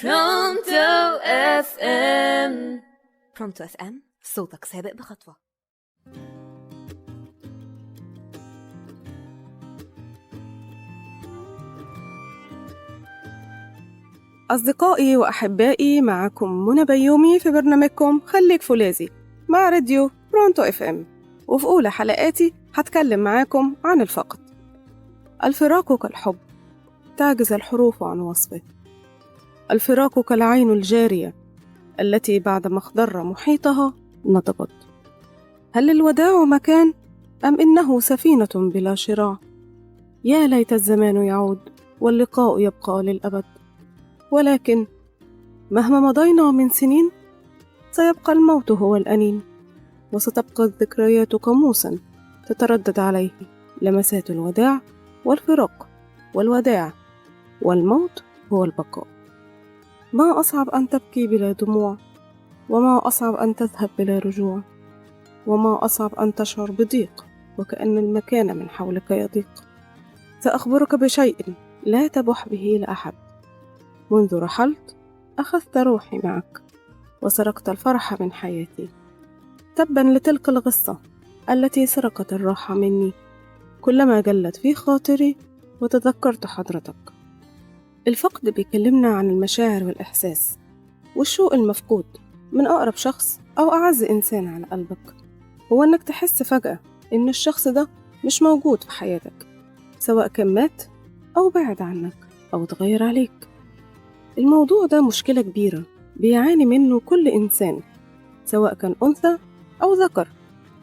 برونتو اف ام. برونتو اف ام، صوتك سابق بخطوة. أصدقائي وأحبائي، معكم منى بيومي في برنامجكم خليك فولاذي مع راديو برونتو اف ام. وفي أولى حلقاتي هتكلم معاكم عن الفقد. الفراق كالحب، تعجز الحروف عن وصفه. الفراق كالعين الجارية التي بعدما اخضر محيطها نضبت. هل الوداع مكان أم إنه سفينة بلا شراع؟ يا ليت الزمان يعود واللقاء يبقى للأبد. ولكن مهما مضينا من سنين سيبقى الموت هو الأنين، وستبقى الذكريات قاموسا تتردد عليه لمسات الوداع والفراق والوداع، والموت هو البقاء. ما أصعب أن تبكي بلا دموع، وما أصعب أن تذهب بلا رجوع، وما أصعب أن تشعر بضيق وكأن المكان من حولك يضيق. سأخبرك بشيء لا تبح به لأحد. منذ رحلت أخذت روحي معك وسرقت الفرح من حياتي. تبا لتلك الغصة التي سرقت الراحة مني كلما جلت في خاطري وتذكرت حضرتك. الفقد بيكلمنا عن المشاعر والإحساس والشوق المفقود من أقرب شخص أو أعز إنسان على قلبك. هو إنك تحس فجأة إن الشخص ده مش موجود في حياتك، سواء كان مات أو بعد عنك أو اتغير عليك. الموضوع ده مشكلة كبيرة بيعاني منه كل إنسان، سواء كان أنثى أو ذكر.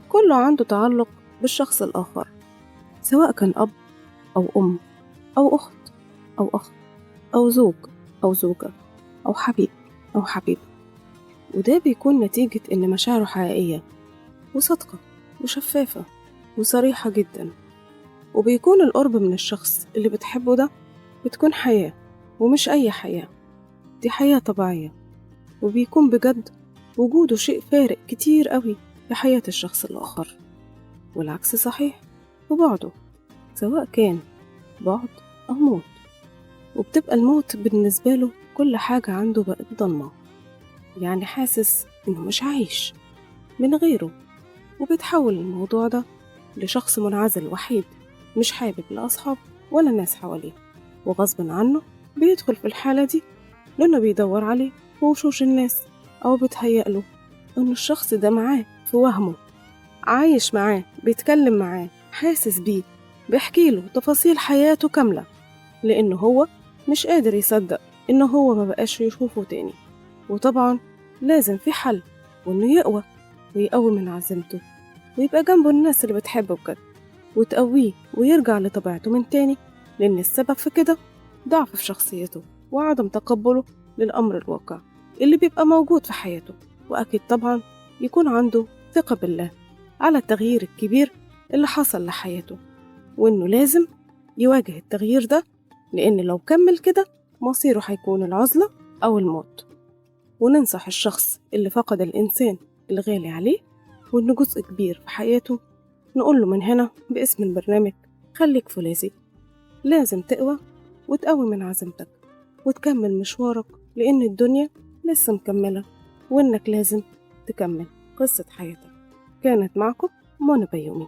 كله عنده تعلق بالشخص الآخر، سواء كان أب أو أم أو أخت أو أخ أو زوج أو زوجة أو حبيب أو حبيبة. وده بيكون نتيجة إن مشاعره حقيقية وصادقة وشفافة وصريحة جدا. وبيكون القرب من الشخص اللي بتحبه ده بتكون حياة، ومش أي حياة، دي حياة طبيعية. وبيكون بجد وجوده شيء فارق كتير قوي في حياة الشخص الآخر. والعكس صحيح في بعده، سواء كان بعد أو موت. وبتبقى الموت بالنسبة له كل حاجة عنده بقت ضلمة، يعني حاسس إنه مش عايش من غيره. وبيتحول الموضوع ده لشخص منعزل وحيد، مش حابب لا أصحاب ولا ناس حواليه، وغصب عنه بيدخل في الحالة دي لأنه بيدور عليه في وشوش الناس، أو بتهيأله إن الشخص ده معاه في وهمه، عايش معاه، بيتكلم معاه، حاسس بيه، بيحكيله تفاصيل حياته كاملة، لأنه هو مش قادر يصدق إنه هو ما بقاش يشوفه تاني. وطبعا لازم في حل، وإنه يقوى ويقوي من عزيمته ويبقى جنبه الناس اللي بتحبه بجد وتقويه ويرجع لطبيعته من تاني، لأن السبب في كده ضعف في شخصيته وعدم تقبله للأمر الواقع اللي بيبقى موجود في حياته. وأكيد طبعا يكون عنده ثقة بالله على التغيير الكبير اللي حصل لحياته، وإنه لازم يواجه التغيير ده، لأن لو كمل كده مصيره هيكون العزلة أو الموت. وننصح الشخص اللي فقد الإنسان الغالي عليه وإنه جزء كبير في حياته، نقوله من هنا باسم البرنامج خليك فولاذي، لازم تقوى وتقوي من عزيمتك وتكمل مشوارك، لأن الدنيا لسه مكملة، وإنك لازم تكمل قصة حياتك. كانت معكم منى بيومي.